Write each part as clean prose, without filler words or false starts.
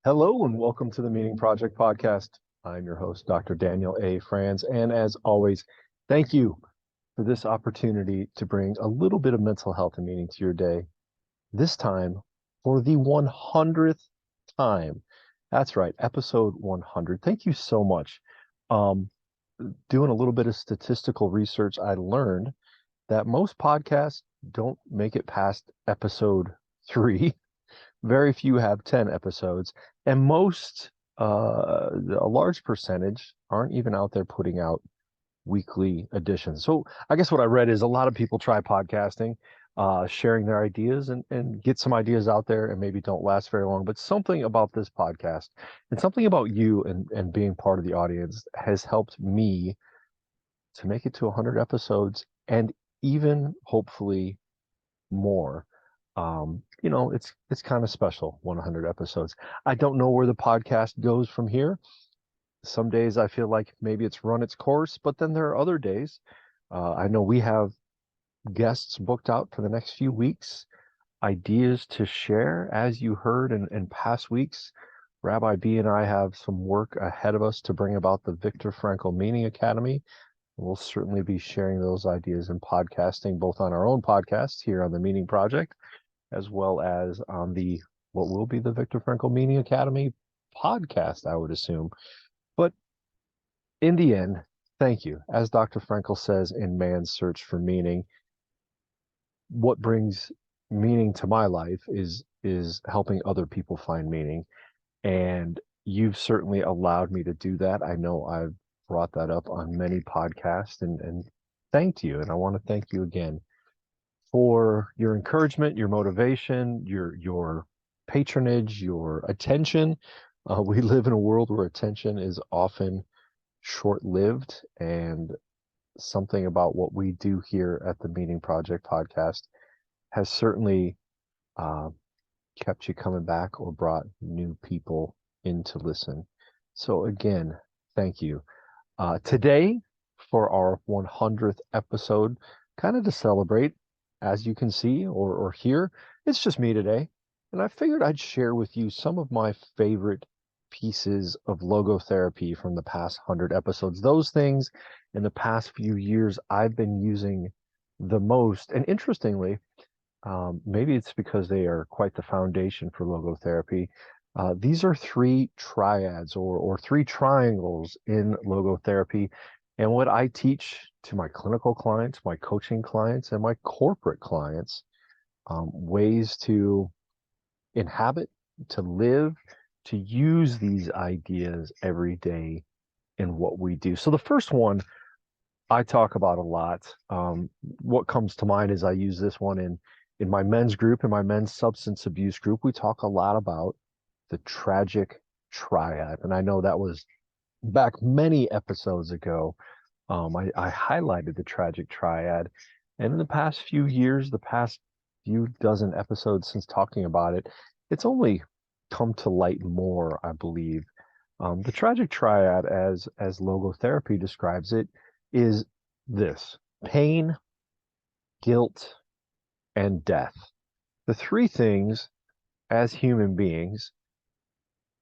Hello and welcome to the Meaning Project podcast. I'm your host, Dr. Daniel A. Franz, and as always, thank you for this opportunity to bring a little bit of mental health and meaning to your day. This time for the 100th time. That's right, episode 100. Thank you so much. Um, Doing a little bit of statistical research, I learned that most podcasts don't make it past episode 3. Very few have 10 episodes, and most, a large percentage, aren't even out there putting out weekly editions. So I guess what I read is a lot of people try podcasting, sharing their ideas and get some ideas out there and maybe don't last very long. But something about this podcast and something about you and being part of the audience has helped me to make it to 100 episodes and even hopefully more. It's kind of special, 100 episodes. I don't know where the podcast goes from here. Some days I feel like maybe it's run its course, but then there are other days. I know we have guests booked out for the next few weeks, ideas to share. As you heard in past weeks, Rabbi B and I have some work ahead of us to bring about the Viktor Frankl Meaning Academy. We'll certainly be sharing those ideas in podcasting, both on our own podcast here on the Meaning Project, as well as on the what will be the Viktor Frankl Meaning Academy podcast, I would assume. But in the end, thank you. As Dr. Frankl says in Man's Search for Meaning, what brings meaning to my life is helping other people find meaning. And you've certainly allowed me to do that. I know I've brought that up on many podcasts and thanked you. And I want to thank you again for your encouragement, your motivation, your patronage, your attention. We live in a world where attention is often short-lived, and something about what we do here at the Meaning Project podcast has certainly uh, kept you coming back or brought new people in to listen. So again, thank you. Today, for our 100th episode, kind of to celebrate, as you can see or hear, it's just me today. And I figured I'd share with you some of my favorite pieces of logotherapy from the past 100 episodes. Those things in the past few years I've been using the most. And interestingly, maybe it's because they are quite the foundation for logotherapy. These are three triads or three triangles in logotherapy. And what I teach to my clinical clients, my coaching clients, and my corporate clients, ways to inhabit, to live, to use these ideas every day in what we do. So the first one I talk about a lot. What comes to mind is I use this one in my men's group, in my men's substance abuse group. We talk a lot about the tragic triad. And I know that was back many episodes ago. I highlighted the tragic triad. And in the past few years, the past few dozen episodes since talking about it, it's only come to light more, I believe. The tragic triad, as logotherapy describes it, is this: pain, guilt, and death. The three things as human beings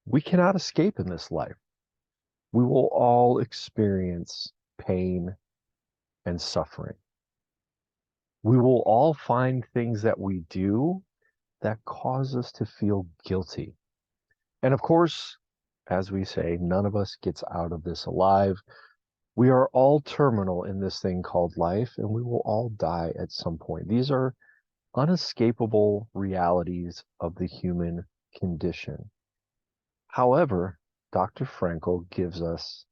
we cannot escape in this life. We will all experience pain and suffering. We will all find things that we do that cause us to feel guilty. And of course, as we say, none of us gets out of this alive. We are all terminal in this thing called life, and we will all die at some point. These are unescapable realities of the human condition. However, Dr. Frankl gives us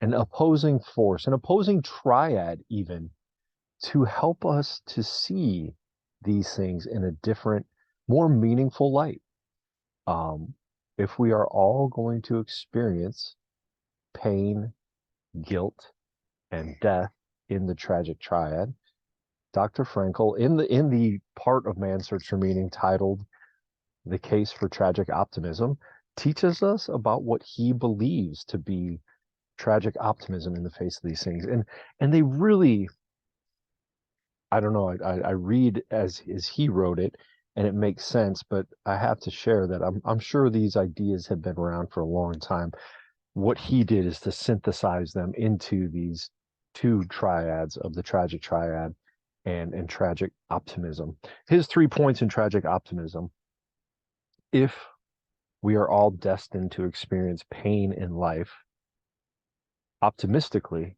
an opposing force, an opposing triad even, to help us to see these things in a different, more meaningful light. Um, if we are all going to experience pain, guilt, and death in the tragic triad, Dr. Frankl, in the part of Man's Search for Meaning titled "The Case for Tragic Optimism," teaches us about what he believes to be tragic optimism in the face of these things. And they really, I don't know, I read as he wrote it, and it makes sense, but I have to share that I'm sure these ideas have been around for a long time. What he did is to synthesize them into these two triads of the tragic triad and tragic optimism. His 3 points in tragic optimism: if we are all destined to experience pain in life, optimistically,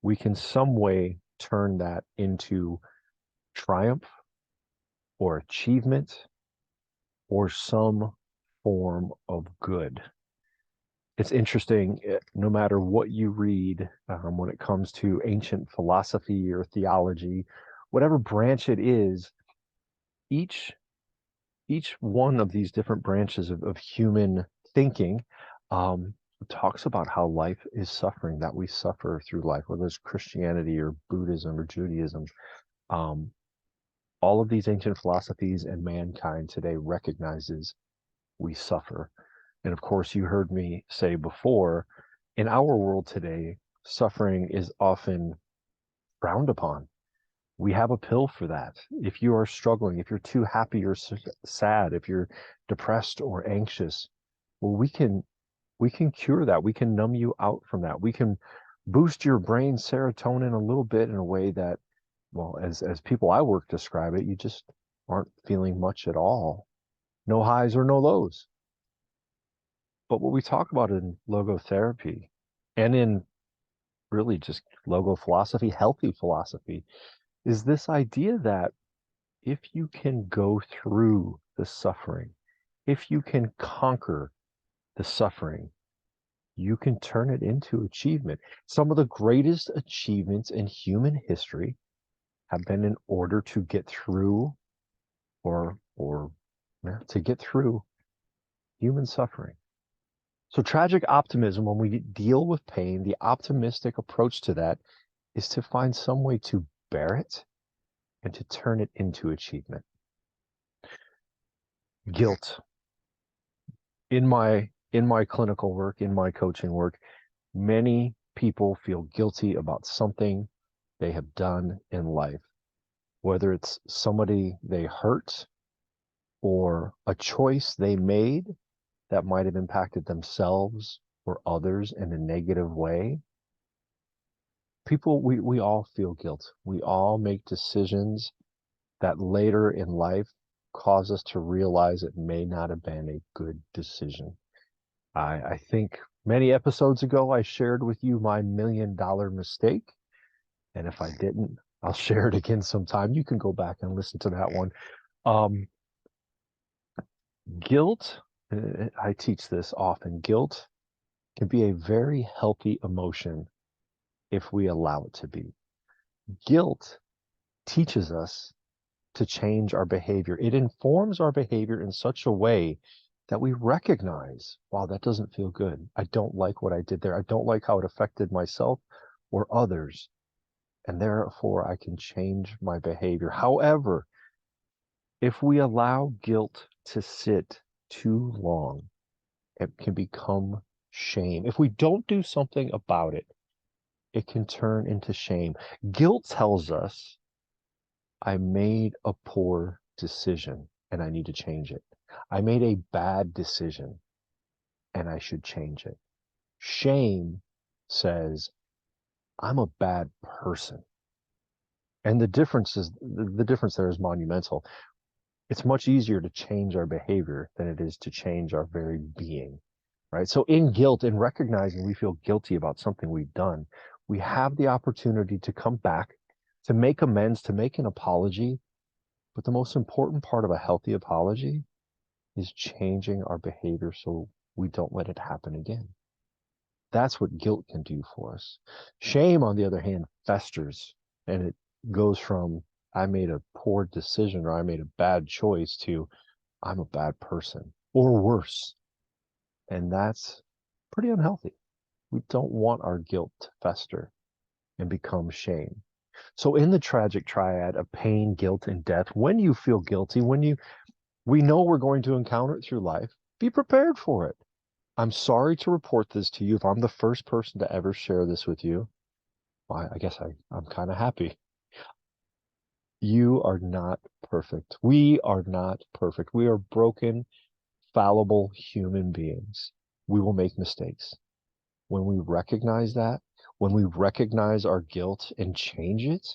we can some way turn that into triumph or achievement or some form of good. It's interesting, no matter what you read, when it comes to ancient philosophy or theology, whatever branch it is, each each one of these different branches of human thinking um, talks about how life is suffering, that we suffer through life, whether it's Christianity or Buddhism or Judaism. Um, all of these ancient philosophies and mankind today recognizes we suffer. And of course, you heard me say before, in our world today, suffering is often frowned upon. We have a pill for that. If you are struggling, if you're too happy or sad, if you're depressed or anxious, well, we can cure that. We can numb you out from that. We can boost your brain serotonin a little bit in a way that, well, as people I work describe it, you just aren't feeling much at all. No highs or no lows. But what we talk about in logotherapy and in really just logo philosophy, healthy philosophy, is this idea that if you can go through the suffering, if you can conquer the suffering, you can turn it into achievement. Some of the greatest achievements in human history have been in order to get through or yeah, to get through human suffering. So tragic optimism, when we deal with pain, the optimistic approach to that is to find some way to bear it and to turn it into achievement. Guilt. In my clinical work, in my coaching work, many people feel guilty about something they have done in life, whether it's somebody they hurt or a choice they made that might have impacted themselves or others in a negative way. People, we all feel guilt. We all make decisions that later in life cause us to realize it may not have been a good decision. I think many episodes ago I shared with you my $1 million mistake. And if I didn't, I'll share it again sometime. You can go back and listen to that one. Um, Guilt, I teach this often, guilt can be a very healthy emotion if we allow it to be. Guilt teaches us to change our behavior. It informs our behavior in such a way that we recognize, wow, that doesn't feel good. I don't like what I did there. I don't like how it affected myself or others. And therefore, I can change my behavior. However, if we allow guilt to sit too long, it can become shame. If we don't do something about it, it can turn into shame. Guilt tells us I made a poor decision and I need to change it. I made a bad decision and I should change it. Shame says I'm a bad person. And the difference there is monumental. It's much easier to change our behavior than it is to change our very being, right? So in guilt, in recognizing we feel guilty about something we've done, we have the opportunity to come back, to make amends, to make an apology. But the most important part of a healthy apology is changing our behavior so we don't let it happen again. That's what guilt can do for us. Shame, on the other hand, festers, and it goes from I made a poor decision or I made a bad choice to I'm a bad person or worse. And that's pretty unhealthy. We don't want our guilt to fester and become shame. So in the tragic triad of pain, guilt, and death, when you feel guilty, we know we're going to encounter it through life, be prepared for it. I'm sorry to report this to you. If I'm the first person to ever share this with you, well, I guess I'm kind of happy. You are not perfect. We are not perfect. We are broken, fallible human beings. We will make mistakes. When we recognize that, when we recognize our guilt and change it,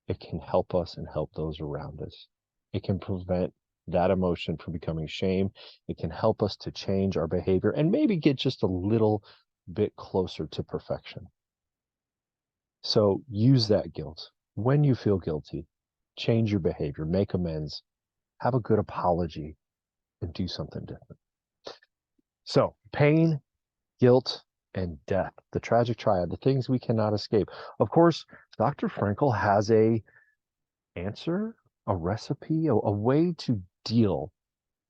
it can help us and help those around us. It can prevent that emotion from becoming shame. It can help us to change our behavior and maybe get just a little bit closer to perfection. So use that guilt. When you feel guilty, change your behavior, make amends, have a good apology, and do something different. So pain, guilt, and death, the tragic triad, the things we cannot escape. Of course, Dr. Frankel has a answer, a recipe, a way to deal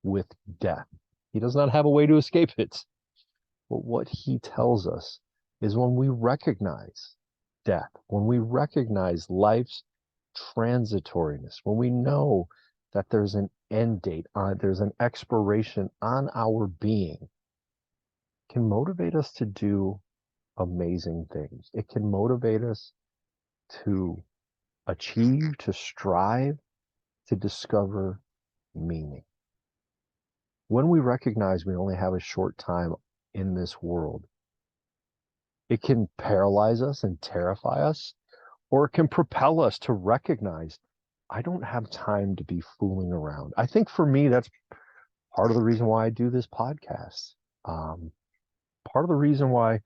with death. He does not have a way to escape it. But what he tells us is when we recognize death, when we recognize life's transitoriness, when we know that there's an end date, there's an expiration on our being, can motivate us to do amazing things. It can motivate us to achieve, to strive, to discover meaning. When we recognize we only have a short time in this world, it can paralyze us and terrify us, or it can propel us to recognize I don't have time to be fooling around. I think for me, that's part of the reason why I do this podcast. Part of the reason why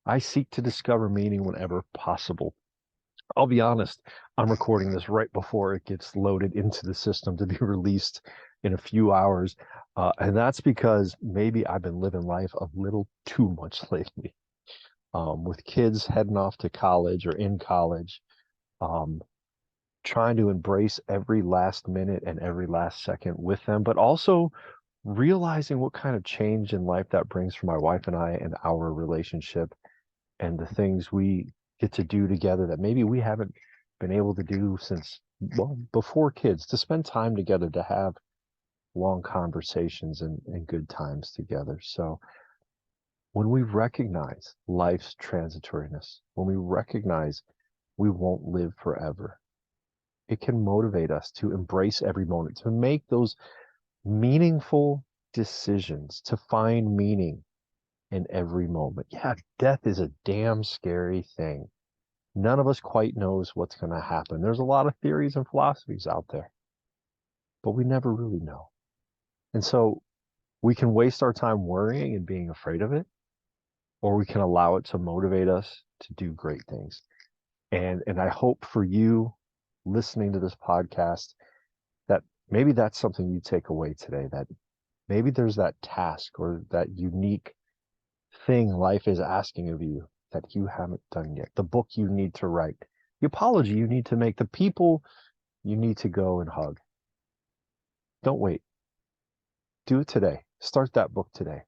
I seek to discover meaning whenever possible. I'll be honest, I'm recording this right before it gets loaded into the system to be released in a few hours. And that's because maybe I've been living life a little too much lately. With kids heading off to college or in college, trying to embrace every last minute and every last second with them, but also realizing what kind of change in life that brings for my wife and I and our relationship and the things we get to do together that maybe we haven't been able to do since, well, before kids, to spend time together, to have long conversations and good times together. So when we recognize life's transitoriness, when we recognize we won't live forever, it can motivate us to embrace every moment, to make those meaningful decisions, to find meaning in every moment. Yeah, death is a damn scary thing. None of us quite knows what's going to happen. There's a lot of theories and philosophies out there, but we never really know. And so we can waste our time worrying and being afraid of it, or we can allow it to motivate us to do great things. And I hope for you listening to this podcast that maybe that's something you take away today, that maybe there's that task or that unique thing life is asking of you that you haven't done yet, the book you need to write, the apology you need to make, the people you need to go and hug. Don't wait. Do it today. Start that book today.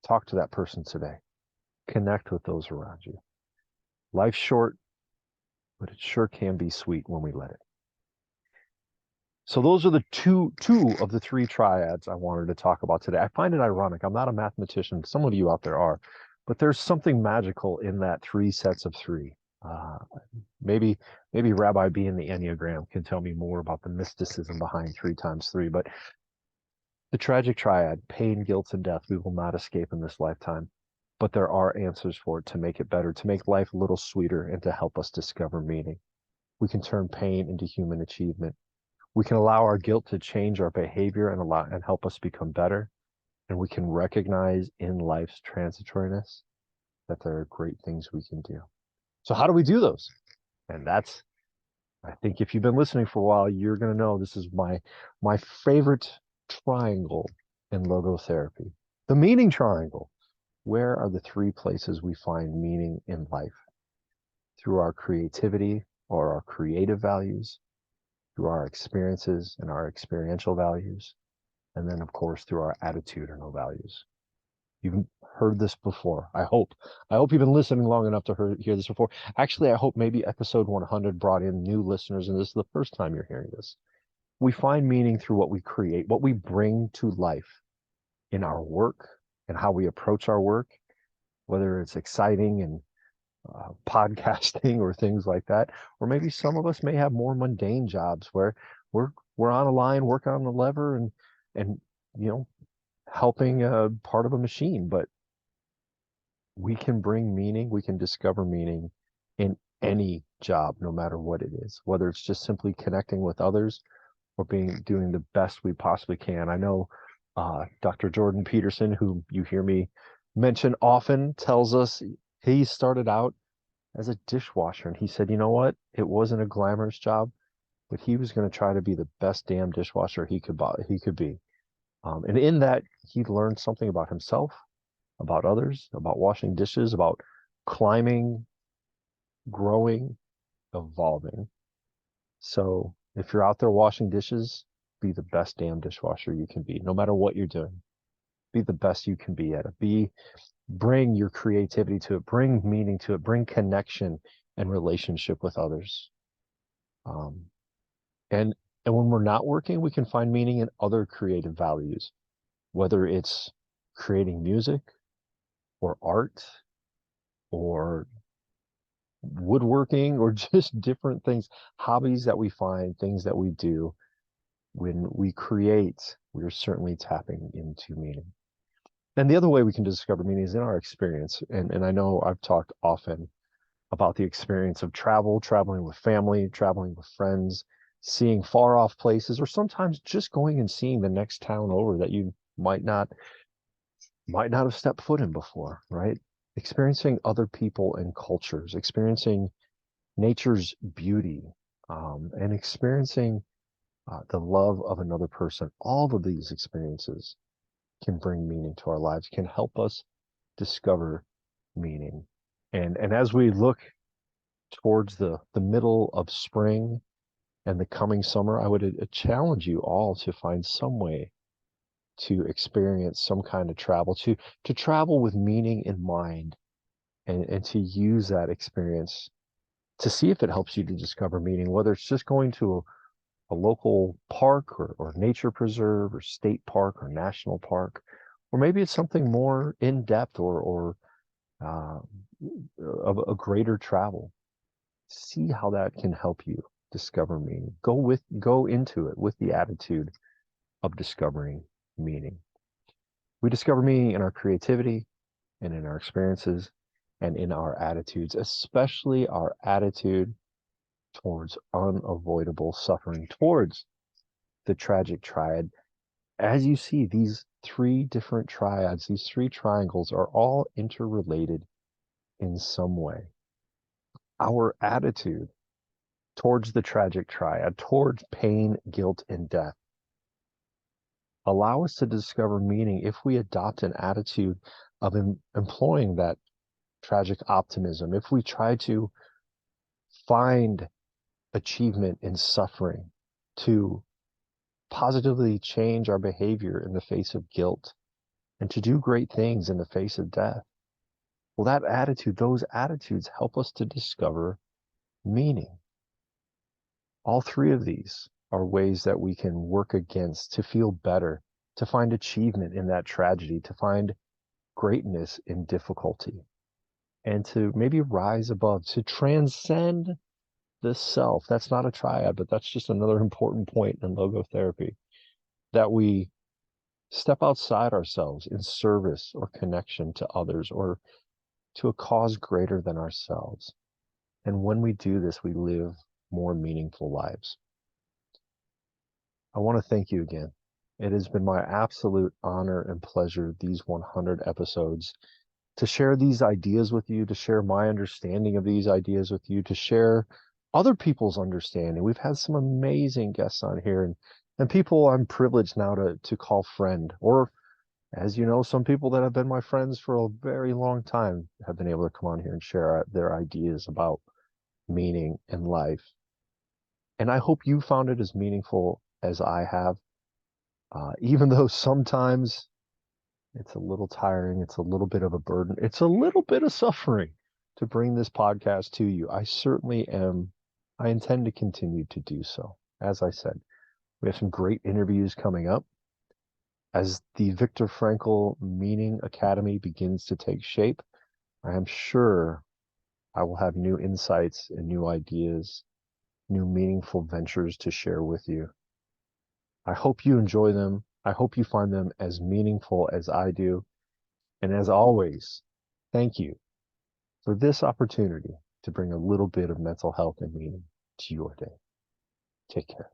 Talk to that person today. Connect with those around you. Life's short, but it sure can be sweet when we let it. So those are the two of the three triads I wanted to talk about today. I find it ironic. I'm not a mathematician. Some of you out there are, but there's something magical in that three sets of three. Maybe Rabbi B in the Enneagram can tell me more about the mysticism behind 3 times 3, but the tragic triad, pain, guilt, and death, we will not escape in this lifetime, but there are answers for it to make it better, to make life a little sweeter, and to help us discover meaning. We can turn pain into human achievement. We can allow our guilt to change our behavior and help us become better. And we can recognize in life's transitoriness that there are great things we can do. So how do we do those? And that's, I think if you've been listening for a while, you're going to know this is my favorite triangle in logotherapy. The meaning triangle. Where are the 3 places we find meaning in life? Through our creativity or our creative values, through our experiences and our experiential values, and then, of course, through our attitudinal values. You've heard this before, I hope. I hope you've been listening long enough to hear this before. Actually, I hope maybe episode 100 brought in new listeners, and this is the first time you're hearing this. We find meaning through what we create, what we bring to life in our work and how we approach our work, whether it's exciting and podcasting or things like that. Or maybe some of us may have more mundane jobs where we're on a line working on the lever and you know helping part of a machine. But we can bring meaning, we can discover meaning in any job, no matter what it is, whether it's just simply connecting with others or doing the best we possibly can. I know Dr. Jordan Peterson, who you hear me mention often, tells us he started out as a dishwasher, and he said, you know what? It wasn't a glamorous job, but he was going to try to be the best damn dishwasher he could be. And in that, he learned something about himself, about others, about washing dishes, about climbing, growing, evolving. So if you're out there washing dishes, be the best damn dishwasher you can be, no matter what you're doing. Be the best you can be at it. Bring your creativity to it, bring meaning to it, bring connection and relationship with others. Um, and and when we're not working, we can find meaning in other creative values, whether it's creating music or art or woodworking or just different things, hobbies that we find, things that we do. When we create, we're certainly tapping into meaning. And the other way we can discover meaning is in our experience. And I know I've talked often about the experience of traveling with family, traveling with friends, seeing far off places, or sometimes just going and seeing the next town over that you might not have stepped foot in before, right? Experiencing other people and cultures, experiencing nature's beauty, and experiencing the love of another person. All of these experiences can bring meaning to our lives, can help us discover meaning. And as we look towards the middle of spring and the coming summer, I would challenge you all to find some way to experience some kind of travel, to travel with meaning in mind, and to use that experience to see if it helps you to discover meaning, whether it's just going to a local park or nature preserve or state park or national park, or maybe it's something more in depth or uh, of a greater travel. See how that can help you discover meaning. Go into it with the attitude of discovering meaning. We discover meaning in our creativity and in our experiences and in our attitudes, especially our attitude towards unavoidable suffering, towards the tragic triad. As you see, these three different triads, these three triangles are all interrelated in some way. Our attitude towards the tragic triad, towards pain, guilt, and death, allow us to discover meaning if we adopt an attitude of employing that tragic optimism, if we try to find achievement in suffering, to positively change our behavior in the face of guilt, and to do great things in the face of death. Well, those attitudes help us to discover meaning. All three of these are ways that we can work against to feel better, to find achievement in that tragedy, to find greatness in difficulty, and to maybe rise above, to transcend the self. That's not a triad, but that's just another important point in logotherapy, that we step outside ourselves in service or connection to others or to a cause greater than ourselves. And when we do this, we live more meaningful lives. I want to thank you again. It has been my absolute honor and pleasure these 100 episodes to share these ideas with you, to share my understanding of these ideas with you, to share other people's understanding. We've had some amazing guests on here and people I'm privileged now to call friend, or as you know, some people that have been my friends for a very long time have been able to come on here and share their ideas about meaning in life. And I hope you found it as meaningful as I have, even though sometimes it's a little tiring, it's a little bit of a burden, it's a little bit of suffering to bring this podcast to you. I intend to continue to do so. As I said, we have some great interviews coming up. As the Viktor Frankl Meaning Academy begins to take shape, I am sure I will have new insights and new ideas, new meaningful ventures to share with you. I hope you enjoy them. I hope you find them as meaningful as I do. And as always, thank you for this opportunity to bring a little bit of mental health and meaning to your day. Take care.